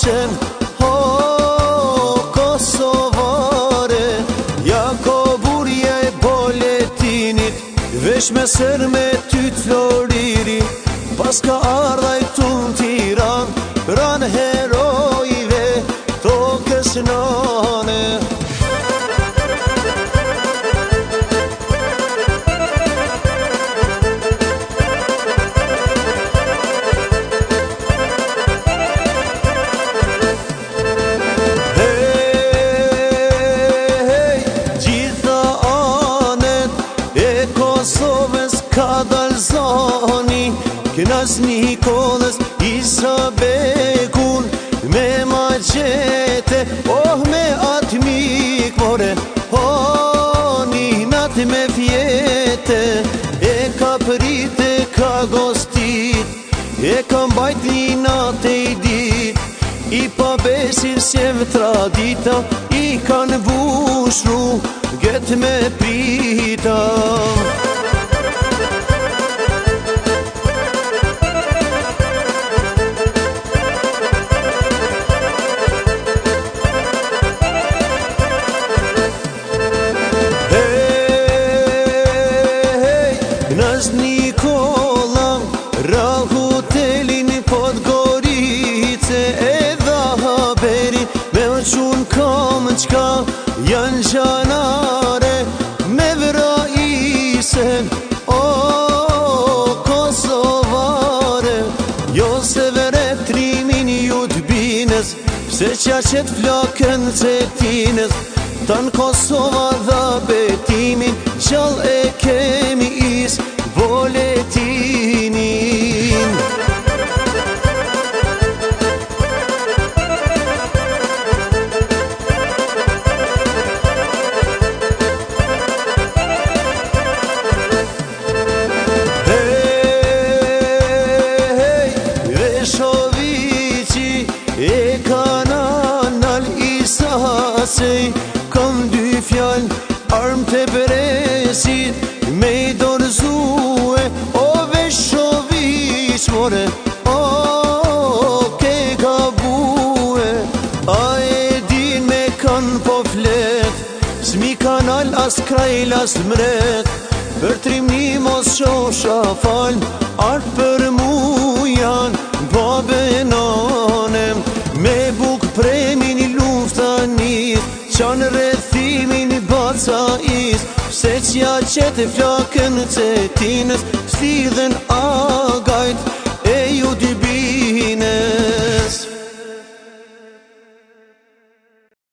qen, o Kosovare. Ja ko burja e boletinit, vesh me sër me ty t'loriri. Pas ka ardha i tun Tiran, ran herojve tokës nane. Kosovës ka dal zoni, Knas Nikolës Isa Bekun, me ma gjete, oh me atë mik more, oh ninat me fjete, e ka prit e ka gostit, e ka mbajt ninat e i dit, i pa besin s'jev tradita, i kan bushru get me prita. Knas Nikola ra hotelin Podgorice, e dha haberin me o qun kam qka janë gjanare me vra isen, o Kosovare. Jo se vere trimin ju t'bines, se qa qet flakën cetines, tan Kosova dha betimin, qall e kemi is boletinin. Veshovici e kananal Isasej, kam dy fjall arm të beresit, me i dorëzue, o Veshovic more, o ke gabue. A e din me kan po flet, s'mi kanal as kraj las mret, për trimni mos shosha fal, art për mu janë babe nanem, me buk premin i luftanit, qanë rethimin i bacais, se qja qete flakën cetinës, s'lidhen